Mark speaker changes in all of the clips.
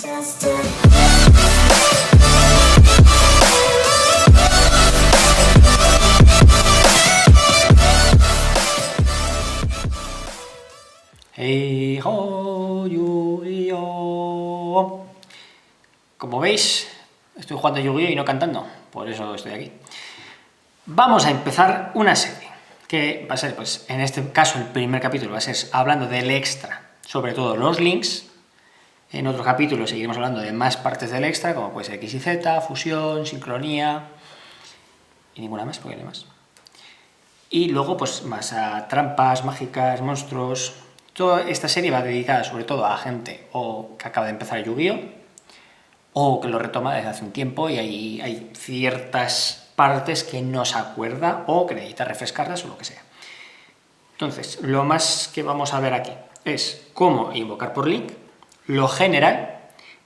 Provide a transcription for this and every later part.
Speaker 1: Hey ho, Yu-Gi-Oh! Como veis, estoy jugando Yu-Gi-Oh! Y no cantando, por eso estoy aquí. Vamos a empezar una serie, que va a ser, pues, en este caso, el primer capítulo va a ser hablando del extra, sobre todo los links. En otros capítulos seguiremos hablando de más partes del extra, como puede ser X y Z, fusión, sincronía, y ninguna más, porque no hay más. Y luego, pues, más a trampas, mágicas, monstruos. Toda esta serie va dedicada sobre todo a gente o que acaba de empezar Yu-Gi-Oh! O que lo retoma desde hace un tiempo y hay ciertas partes que no se acuerda o que necesita refrescarlas o lo que sea. Entonces, lo más que vamos a ver aquí es cómo invocar por link, lo general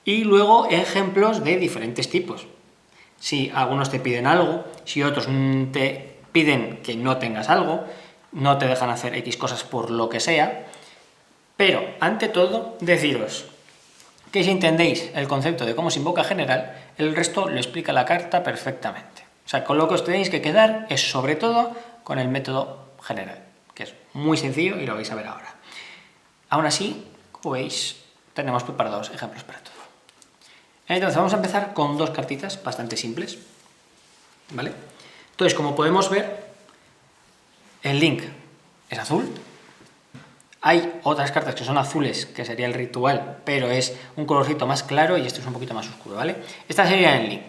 Speaker 1: y luego ejemplos de diferentes tipos. Si algunos te piden algo, si otros te piden que no tengas algo, no te dejan hacer X cosas por lo que sea. Pero, ante todo, deciros que si entendéis el concepto de cómo se invoca general, el resto lo explica la carta perfectamente. O sea, con lo que os tenéis que quedar es sobre todo con el método general, que es muy sencillo y lo vais a ver ahora. Aún así, como veis, tenemos preparados ejemplos para todo. Entonces vamos a empezar con dos cartitas bastante simples, ¿vale? Entonces, como podemos ver, el link es azul. Hay otras cartas que son azules, que sería el ritual, pero es un colorcito más claro y esto es un poquito más oscuro, ¿vale? Esta sería el link.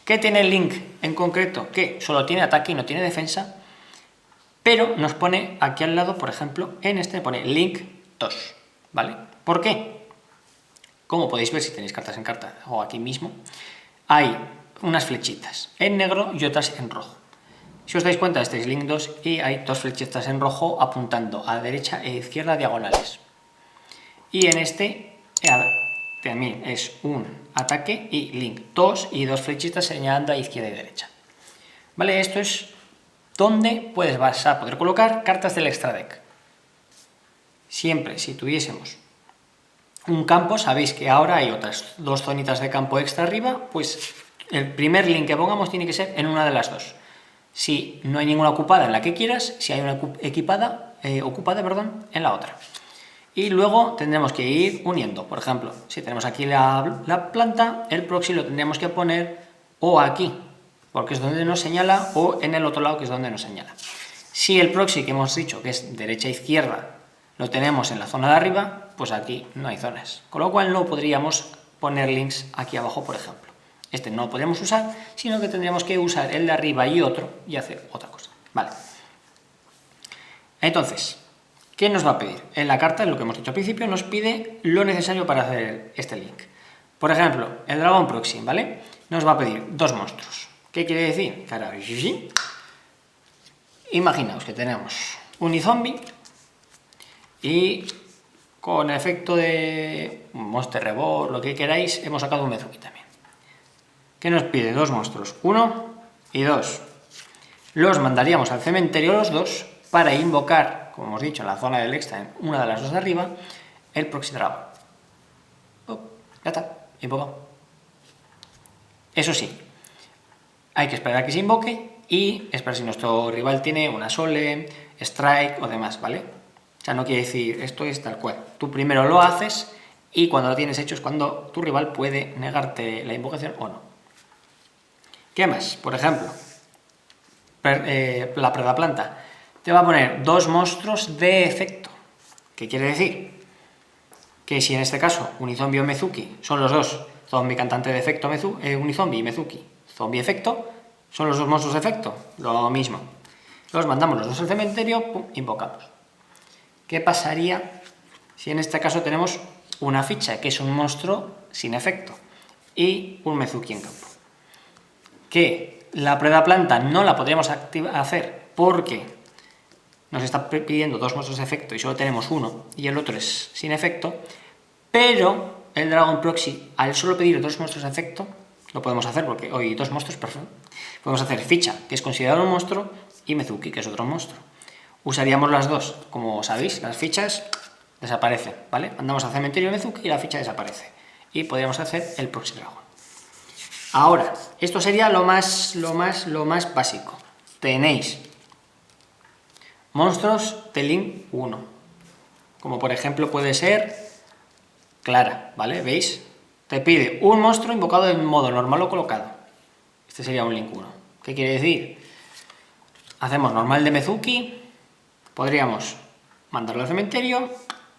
Speaker 1: ¿Qué tiene el link en concreto? Que solo tiene ataque y no tiene defensa, pero nos pone aquí al lado, por ejemplo, en este pone link 2, ¿vale? ¿Por qué? Como podéis ver si tenéis cartas en carta o aquí mismo, hay unas flechitas en negro y otras en rojo. Si os dais cuenta, este es link 2 y hay dos flechitas en rojo apuntando a derecha e izquierda diagonales. Y en este también es un ataque y link 2 y dos flechitas señalando a izquierda y derecha. ¿Vale? Esto es donde vas a poder colocar cartas del extra deck. Siempre, si tuviésemos un campo, sabéis que ahora hay otras dos zonitas de campo extra arriba, pues el primer link que pongamos tiene que ser en una de las dos. Si no hay ninguna ocupada en la que quieras, si hay una ocupada, en la otra. Y luego tendremos que ir uniendo. Por ejemplo, si tenemos aquí la planta, el proxy lo tendríamos que poner o aquí, porque es donde nos señala, o en el otro lado, que es donde nos señala. Si el proxy que hemos dicho que es derecha-izquierda lo tenemos en la zona de arriba, pues aquí no hay zonas. Con lo cual no podríamos poner links aquí abajo, por ejemplo. Este no lo podríamos usar, sino que tendríamos que usar el de arriba y otro y hacer otra cosa. Vale. Entonces, ¿qué nos va a pedir? En la carta, lo que hemos dicho al principio, nos pide lo necesario para hacer este link. Por ejemplo, el dragón proxy, ¿vale? Nos va a pedir dos monstruos. ¿Qué quiere decir? Imaginaos que tenemos un Unizombie y con efecto de Monster Reborn, lo que queráis, hemos sacado un Mezuki también. ¿Qué nos pide? Dos monstruos, 1 y 2. Los mandaríamos al cementerio los dos para invocar, como hemos dicho, en la zona del extra, en una de las dos de arriba, el Proxy Dragon. Ya está, invocado. Eso sí, hay que esperar a que se invoque y esperar si nuestro rival tiene una Sole, Strike o demás, ¿vale? O sea, no quiere decir esto es tal cual. Tú primero lo haces y cuando lo tienes hecho es cuando tu rival puede negarte la invocación o no. ¿Qué más? Por ejemplo, la Predaplanta te va a poner dos monstruos de efecto. ¿Qué quiere decir? Que si en este caso Unizombie o Mezuki son los dos, zombie cantante de efecto, Unizombie y Mezuki, zombie efecto, son los dos monstruos de efecto, lo mismo. Los mandamos los dos al cementerio, pum, invocamos. ¿Qué pasaría si en este caso tenemos una ficha que es un monstruo sin efecto y un Mezuki en campo? Que la Predaplanta no la podríamos hacer porque nos está pidiendo dos monstruos de efecto y solo tenemos uno y el otro es sin efecto, pero el Dragon Proxy, al solo pedir dos monstruos de efecto, lo podemos hacer porque hoy dos monstruos, perfecto. Podemos hacer ficha, que es considerado un monstruo, y Mezuki, que es otro monstruo. Usaríamos las dos, como sabéis, las fichas desaparecen, ¿vale? Mandamos al cementerio Mezuki y la ficha desaparece. y podríamos hacer el proxy dragon. Ahora, esto sería lo más básico. Tenéis monstruos de link 1, como por ejemplo puede ser Clara, ¿vale? ¿Veis? Te pide un monstruo invocado en modo normal o colocado. Este sería un link 1. ¿Qué quiere decir? Hacemos normal de Mezuki, podríamos mandarlo al cementerio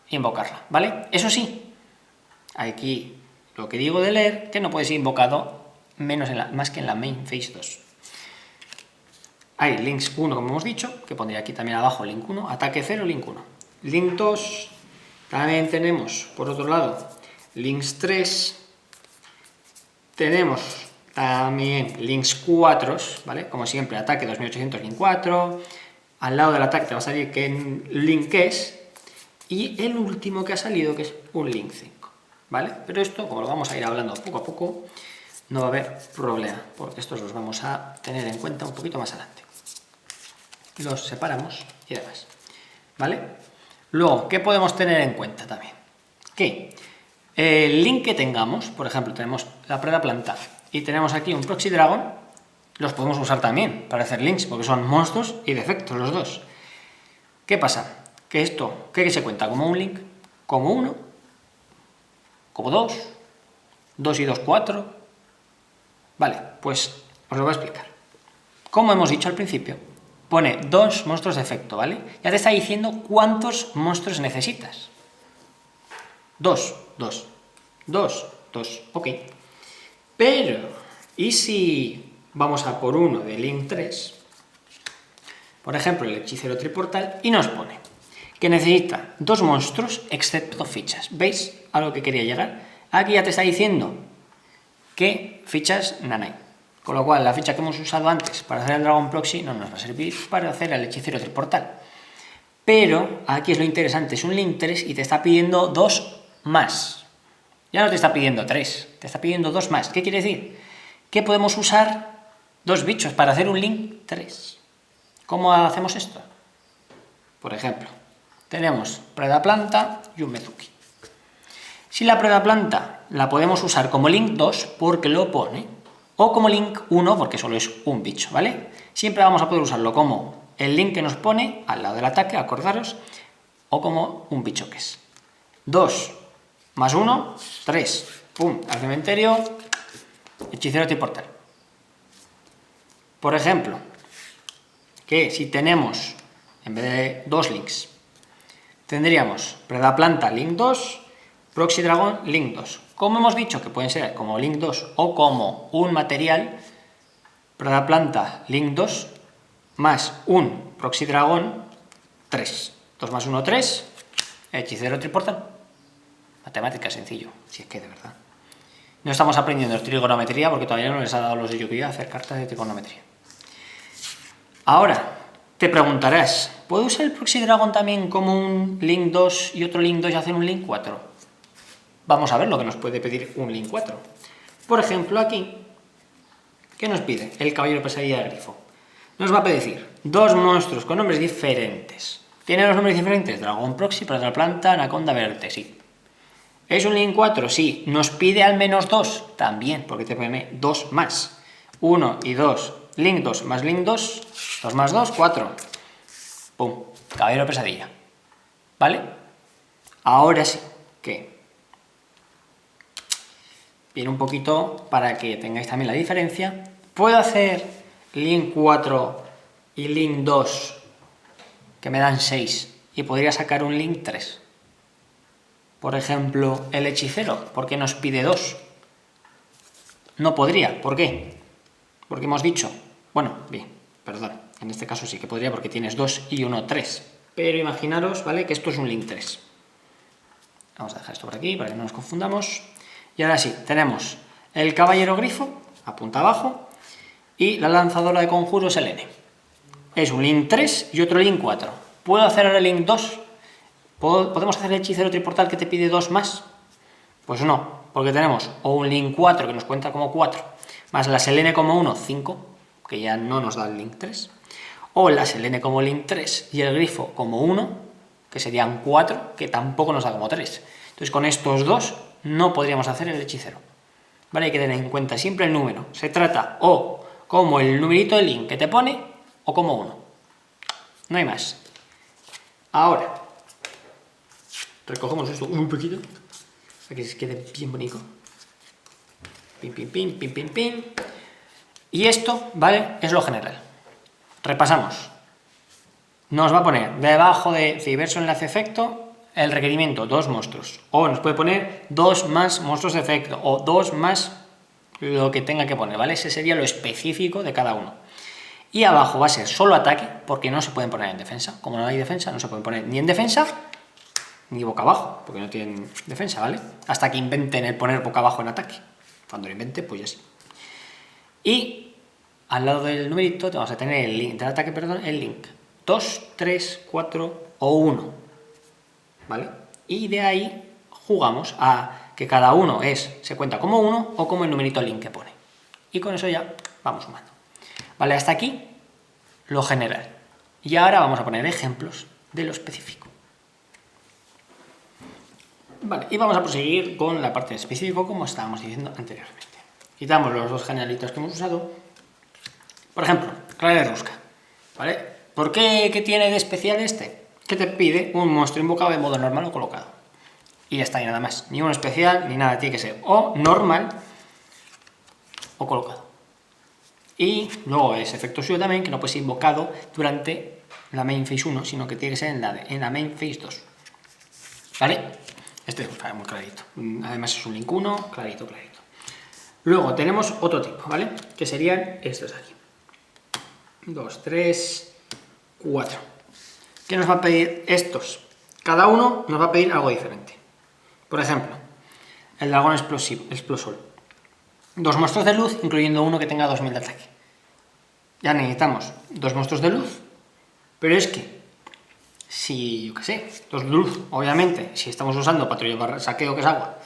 Speaker 1: e invocarla, ¿vale? Eso sí, aquí lo que digo de leer, que no puede ser invocado más que en la main phase 2. Hay links 1, como hemos dicho, que pondría aquí también abajo link 1, ataque 0, link 1. Link 2, también tenemos, por otro lado, links 3, tenemos también links 4, ¿vale? Como siempre, ataque 2800, link 4, al lado del ataque te va a salir qué link es, y el último que ha salido, que es un link 5, ¿vale? Pero esto, como lo vamos a ir hablando poco a poco, no va a haber problema, porque estos los vamos a tener en cuenta un poquito más adelante. Los separamos y demás, ¿vale? Luego, ¿qué podemos tener en cuenta también? Que el link que tengamos, por ejemplo, tenemos la Predaplanta y tenemos aquí un Proxy Dragon, los podemos usar también para hacer links, porque son monstruos y defectos los dos. ¿Qué pasa? Que esto, ¿qué se cuenta? ¿Como un link? ¿Como 1? ¿Como 2? ¿2 y 2, 4? Vale, pues os lo voy a explicar. Como hemos dicho al principio, pone 2 monstruos de efecto, ¿vale? Ya te está diciendo cuántos monstruos necesitas. 2, 2, 2, 2, ok. Pero, ¿y si vamos a por uno de link 3? Por ejemplo, el hechicero triportal, y nos pone que necesita 2 monstruos excepto fichas. ¿Veis a lo que quería llegar? Aquí ya te está diciendo que fichas nanay. Con lo cual, la ficha que hemos usado antes para hacer el Dragon Proxy no nos va a servir para hacer el hechicero triportal. Pero aquí es lo interesante, es un link 3 y te está pidiendo 2 más. Ya no te está pidiendo 3, te está pidiendo 2 más. ¿Qué quiere decir? Que podemos usar 2 bichos para hacer un link 3. ¿Cómo hacemos esto? Por ejemplo, tenemos Predaplanta y un Mezuki. Si la Predaplanta la podemos usar como link 2 porque lo pone, o como link 1 porque solo es un bicho, ¿vale? Siempre vamos a poder usarlo como el link que nos pone al lado del ataque, acordaros, o como un bicho que es. 2 más 1, 3. Pum, al cementerio, hechicero triportal. Por ejemplo, que si tenemos, en vez de 2 links, tendríamos Predaplanta link 2, Proxy Dragon link 2. Como hemos dicho que pueden ser como link 2 o como un material, Predaplanta link 2 más un Proxy Dragon 3. 2 más 1, 3. Hechicero triportal. Matemática sencillo, si es que de verdad. No estamos aprendiendo trigonometría porque todavía no les ha dado los de Yu-Gi-Oh! A hacer cartas de trigonometría. Ahora, te preguntarás, ¿puedo usar el Proxy Dragon también como un link 2 y otro link 2 y hacer un link 4? Vamos a ver lo que nos puede pedir un link 4. Por ejemplo, aquí, ¿qué nos pide? El caballero pesadilla de grifo. Nos va a pedir 2 monstruos con nombres diferentes. ¿Tienen los nombres diferentes? Dragon Proxy, Predaplanta, Anaconda Verte, sí. ¿Es un link 4? Sí. ¿Nos pide al menos 2? También, porque te pone 2 más. 1 y 2. Link 2 más link 2. 2 más 2, 4. Pum. Caballero pesadilla. ¿Vale? Ahora sí. ¿Qué? Viene un poquito para que tengáis también la diferencia. Puedo hacer link 4 y link 2 que me dan 6 y podría sacar un link 3. Por ejemplo, el hechicero, ¿por qué nos pide 2? No podría, ¿por qué? Porque hemos dicho, bueno, bien, perdón, en este caso sí que podría porque tienes 2 y 1, 3. Pero imaginaros, ¿vale? Que esto es un link 3. Vamos a dejar esto por aquí para que no nos confundamos. Y ahora sí, tenemos el caballero grifo, apunta abajo, y la lanzadora de conjuros Selene. Es un link 3 y otro link 4. ¿Puedo hacer ahora el link 2? ¿Podemos hacer el hechicero triportal que te pide 2 más? Pues no, porque tenemos o un link 4 que nos cuenta como 4, más la Selene como 1, 5, que ya no nos da el link 3, o la Selene como link 3 y el grifo como 1, que serían 4, que tampoco nos da como 3. Entonces con estos dos no podríamos hacer el hechicero. ¿Vale? Hay que tener en cuenta siempre el número. Se trata o como el numerito del link que te pone o como 1. No hay más. Ahora, recogemos esto un poquito para que se quede bien bonito. Pin, pin, pin, pin, pin, pin. Y esto, ¿vale? Es lo general. Repasamos. Nos va a poner debajo de Civerso enlace efecto el requerimiento 2 monstruos. O nos puede poner 2 más monstruos de efecto. O 2 más lo que tenga que poner, ¿vale? Ese sería lo específico de cada uno. Y abajo va a ser solo ataque, porque no se pueden poner en defensa. Como no hay defensa, no se pueden poner ni en defensa ni boca abajo, porque no tienen defensa, ¿vale? Hasta que inventen el poner boca abajo en ataque. Cuando lo invente, pues ya sí. Y al lado del numerito vamos a tener el link del ataque, perdón, el link 2, 3, 4 o 1, ¿vale? Y de ahí jugamos a que cada uno se cuenta como 1 o como el numerito link que pone. Y con eso ya vamos sumando. Vale, hasta aquí lo general. Y ahora vamos a poner ejemplos de lo específico. Vale, y vamos a proseguir con la parte específica como estábamos diciendo anteriormente. Quitamos los dos generalitos que hemos usado. Por ejemplo, clave rusca, ¿vale? ¿Por qué? ¿Qué tiene de especial este? Que te pide un monstruo invocado de modo normal o colocado. Y ya está, y nada más. Ni uno especial, ni nada. Tiene que ser o normal o colocado. Y luego es efecto suyo también, que no puede ser invocado durante la main phase 1, sino que tiene que ser en la main phase 2. ¿Vale? Este está muy clarito. Además es un link 1, clarito, clarito. Luego tenemos otro tipo, ¿vale? Que serían estos aquí. 2, 3, 4. ¿Qué nos va a pedir estos? Cada uno nos va a pedir algo diferente. Por ejemplo, el dragón explosor. 2 monstruos de luz, incluyendo uno que tenga 2000 de ataque. Ya necesitamos 2 monstruos de luz, pero es que, si, yo qué sé, 2 de luz, obviamente, si estamos usando patrulla saqueo, que es agua,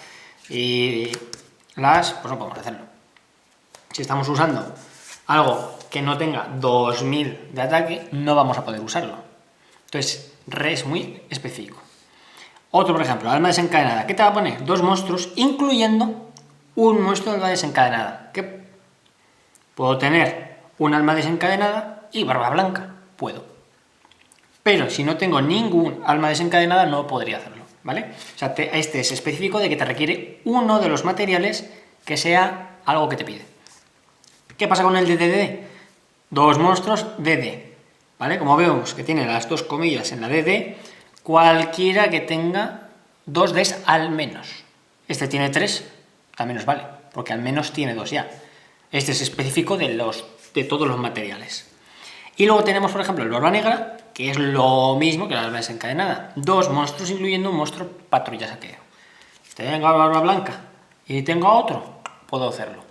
Speaker 1: y pues no podemos hacerlo. Si estamos usando algo que no tenga 2000 de ataque, no vamos a poder usarlo. Entonces, es muy específico. Otro, por ejemplo, alma desencadenada. ¿Qué te va a poner? 2 monstruos, incluyendo un monstruo de alma desencadenada. ¿Qué? Puedo tener un alma desencadenada y barba blanca. Puedo. Pero si no tengo ningún alma desencadenada, no podría hacerlo, ¿vale? O sea, este es específico de que te requiere uno de los materiales que sea algo que te pide. ¿Qué pasa con el de DD? 2 monstruos DD, ¿vale? Como vemos que tiene las 2 comillas en la DD, cualquiera que tenga 2 Ds al menos. Este tiene 3, también nos vale, porque al menos tiene 2 ya. Este es específico de todos los materiales. Y luego tenemos, por ejemplo, el barba negra, que es lo mismo que la barba desencadenada. 2 monstruos, incluyendo un monstruo patrulla saqueo. Si tengo barba blanca y tengo a otro, puedo hacerlo.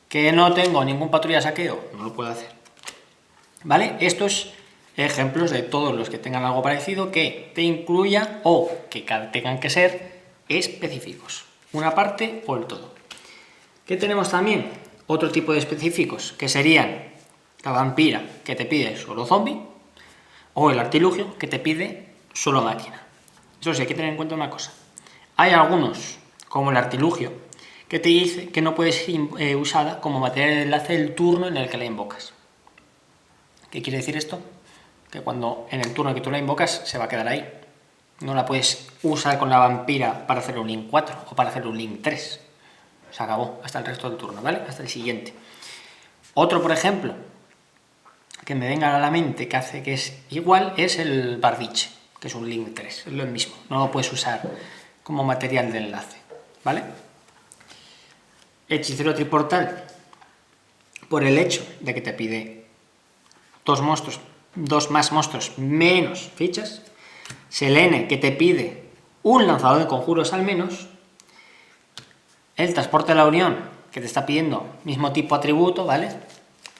Speaker 1: Que no tengo ningún patrulla saqueo, no lo puedo hacer. ¿Vale? Estos ejemplos de todos los que tengan algo parecido que te incluya o que tengan que ser específicos. Una parte o el todo. ¿Qué tenemos también? Otro tipo de específicos, que serían la vampira, que te pide solo zombie, o el artilugio, que te pide solo máquina. Eso sí, hay que tener en cuenta una cosa. Hay algunos, como el artilugio, que te dice que no puede ser usada como material de enlace del turno en el que la invocas. ¿Qué quiere decir esto? Que cuando en el turno que tú la invocas se va a quedar ahí. No la puedes usar con la vampira para hacer un link 4 o para hacer un link 3. Se acabó hasta el resto del turno, ¿vale? Hasta el siguiente. Otro, por ejemplo, que me venga a la mente que hace que es igual, es el Bardiche, que es un link 3. Es lo mismo. No lo puedes usar como material de enlace, ¿vale? Hechicero triportal, por el hecho de que te pide 2 más monstruos menos fichas. Selene, que te pide un lanzador de conjuros al menos. El transporte de la unión, que te está pidiendo mismo tipo atributo, ¿vale?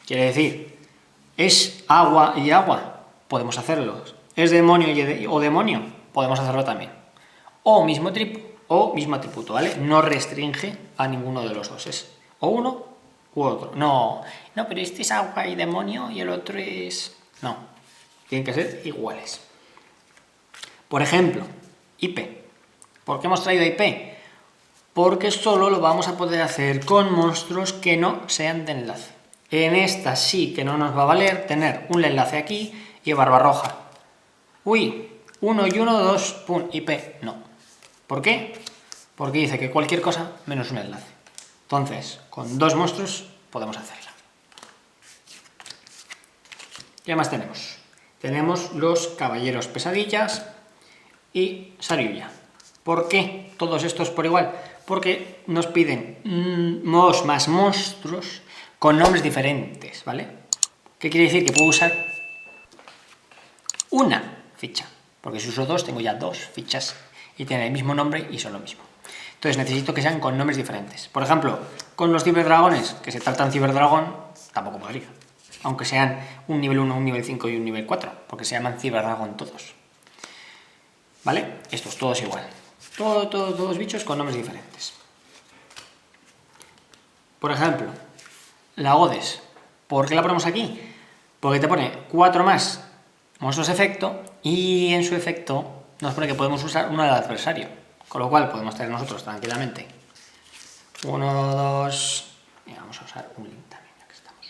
Speaker 1: Quiere decir, es agua y agua, podemos hacerlo. Es demonio o demonio, podemos hacerlo también. O mismo atributo, ¿vale? No restringe a ninguno de los dos, es o uno u otro. No, pero este es agua y demonio y el otro es... No, tienen que ser iguales. Por ejemplo, IP. ¿Por qué hemos traído IP? porque solo lo vamos a poder hacer con monstruos que no sean de enlace. En esta sí que no nos va a valer tener un enlace aquí y Barbarroja. Uy, 1 y 1, 2, pum, IP, no. ¿Por qué? Porque dice que cualquier cosa menos un enlace. Entonces, con 2 monstruos podemos hacerla. ¿Qué más tenemos? Tenemos los Caballeros Pesadillas y Saryuya. ¿Por qué todos estos por igual? Porque nos piden más monstruos con nombres diferentes, ¿vale? ¿Qué quiere decir? Que puedo usar una ficha, porque si uso 2 tengo ya 2 fichas y tienen el mismo nombre y son lo mismo. Entonces necesito que sean con nombres diferentes. Por ejemplo, con los ciberdragones, que se tratan ciberdragón, tampoco podría. Aunque sean un nivel 1, un nivel 5 y un nivel 4, porque se llaman ciberdragón todos. ¿Vale? Estos todos igual. Todos bichos con nombres diferentes. Por ejemplo, la Godes. ¿Por qué la ponemos aquí? Porque te pone 4 más monstruos de efecto y en su efecto nos pone que podemos usar uno del adversario. Con lo cual podemos tener nosotros tranquilamente 1, 2... y vamos a usar un link también, ya que estamos.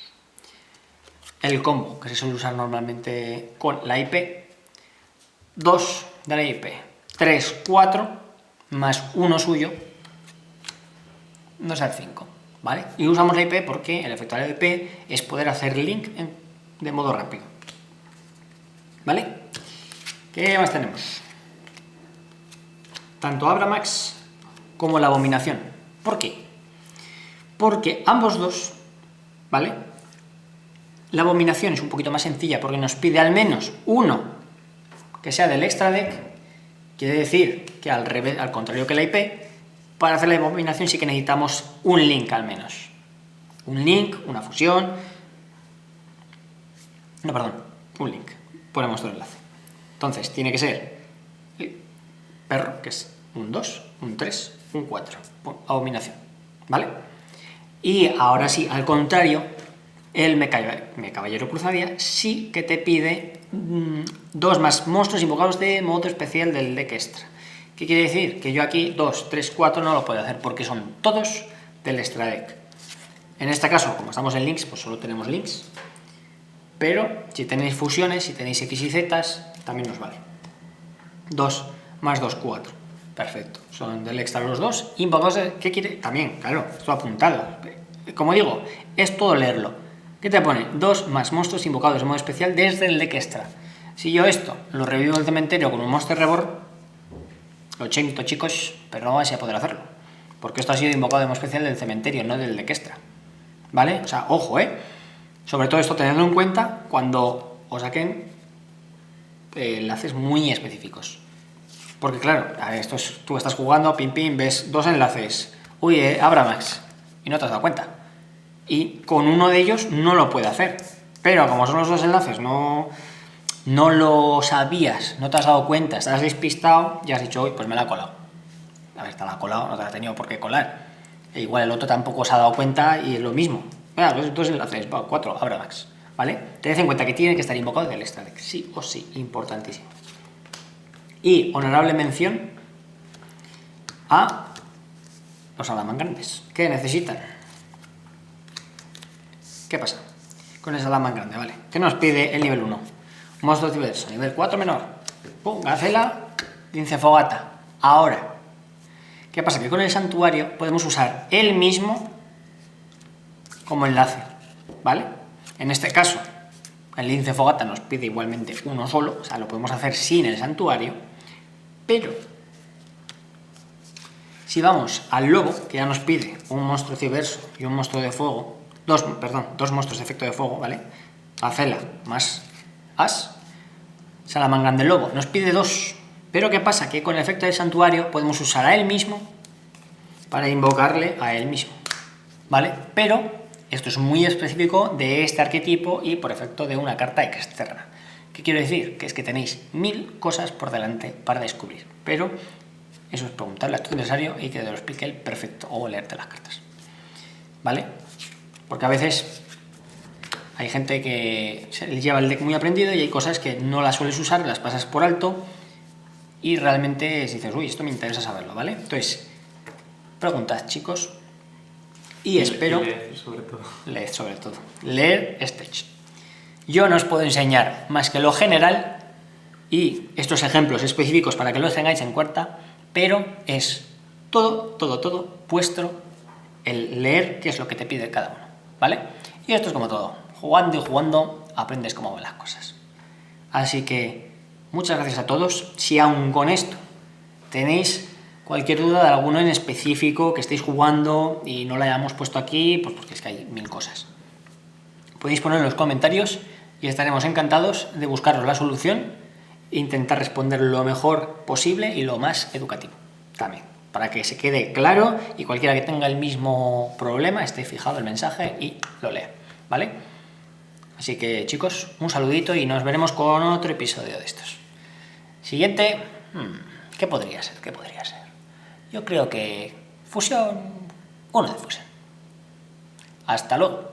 Speaker 1: El combo que se suele usar normalmente con la IP. 2 de la IP. 3, 4 más 1 suyo nos da 5, ¿vale? Y usamos la IP porque el efecto de la IP es poder hacer link de modo rápido, ¿vale? ¿Qué más tenemos? Tanto Abramax como la Abominación. ¿Por qué? Porque ambos dos, ¿vale? La Abominación es un poquito más sencilla porque nos pide al menos uno que sea del extra deck. Quiere decir que al revés, al contrario que la IP, para hacer la abominación sí que necesitamos un link al menos. Un link, una fusión. No, perdón, un link. Ponemos todo el enlace. Entonces tiene que ser el perro, que es un 2, un 3, un 4. Abominación. ¿Vale? Y ahora sí, al contrario, el Caballero Cruzadía sí que te pide 2 más monstruos invocados de modo especial del deck extra. ¿Qué quiere decir? Que yo aquí 2, 3, 4 no lo puedo hacer porque son todos del extra deck. En este caso, como estamos en links, pues solo tenemos links. Pero si tenéis fusiones, si tenéis X y Z, también nos vale. 2 más 2, 4. Perfecto. Son del extra los 2. Invocados, ¿qué quiere? También, claro, esto apuntado. Como digo, es todo leerlo. ¿Qué te pone? 2 más monstruos invocados de modo especial desde el deck extra. Si yo esto lo revivo en el cementerio con un Monster Reborn, lo siento chicos, pero no vais a poder hacerlo. Porque esto ha sido invocado de modo especial del cementerio, no del deck extra. ¿Vale? O sea, ojo, Sobre todo esto tenedlo en cuenta cuando os saquen enlaces muy específicos. Porque claro, tú estás jugando, pim pim, ves 2 enlaces. Uy, Abramax. Y no te has dado cuenta. Y con uno de ellos no lo puede hacer. Pero como son los 2 enlaces, no lo sabías, no te has dado cuenta, estás despistado y has dicho, uy, pues me la ha colado. A ver, te la ha colado, no te la ha tenido por qué colar. E igual el otro tampoco se ha dado cuenta y es lo mismo. Mira, los 2 enlaces, 4, Abramax, ¿vale? Tened en cuenta que tiene que estar invocado del extra deck, sí o sí, importantísimo. Y honorable mención a los Salamangrandes. ¿Qué necesitan? ¿Qué pasa con el Salamangreande? Vale, ¿qué nos pide el nivel 1? Monstruo diverso, nivel 4 menor. Pum, Gacela, Lince Fogata. Ahora, ¿qué pasa? Que con el santuario podemos usar el mismo como enlace, ¿vale? En este caso, el Lince Fogata nos pide igualmente uno solo, o sea, lo podemos hacer sin el santuario, pero si vamos al lobo, que ya nos pide un monstruo ciberso y un monstruo de fuego, dos monstruos de efecto de fuego, ¿vale? Gacela más As, Salamangreande lobo, nos pide 2. Pero ¿qué pasa? Que con el efecto del santuario podemos usar a él mismo para invocarle a él mismo, ¿vale? Pero esto es muy específico de este arquetipo y por efecto de una carta externa. ¿Qué quiero decir? Que es que tenéis 1000 cosas por delante para descubrir, pero eso es preguntarle a tu adversario y que te lo explique él perfecto, o leerte las cartas, ¿vale? Porque a veces hay gente que lleva el deck muy aprendido y hay cosas que no las sueles usar, las pasas por alto y realmente dices, uy, esto me interesa saberlo, ¿vale? Entonces, preguntad, chicos, y espero...
Speaker 2: Leer sobre todo.
Speaker 1: Leed sobre todo. Leer Stretch. Yo no os puedo enseñar más que lo general y estos ejemplos específicos para que los tengáis en cuenta, pero es todo vuestro el leer qué es lo que te pide cada uno, ¿vale? Y esto es como todo. Jugando y jugando aprendes cómo van las cosas. Así que muchas gracias a todos. Si aún con esto tenéis cualquier duda de alguno en específico que estéis jugando y no la hayamos puesto aquí, pues porque es que hay 1000 cosas, podéis ponerlo en los comentarios y estaremos encantados de buscaros la solución e intentar responder lo mejor posible y lo más educativo también, para que se quede claro y cualquiera que tenga el mismo problema esté fijado el mensaje y lo lea, ¿vale? Así que, chicos, un saludito y nos veremos con otro episodio de estos. Siguiente, ¿qué podría ser? ¿Qué podría ser? Yo creo que fusión, uno de fusión. Hasta luego.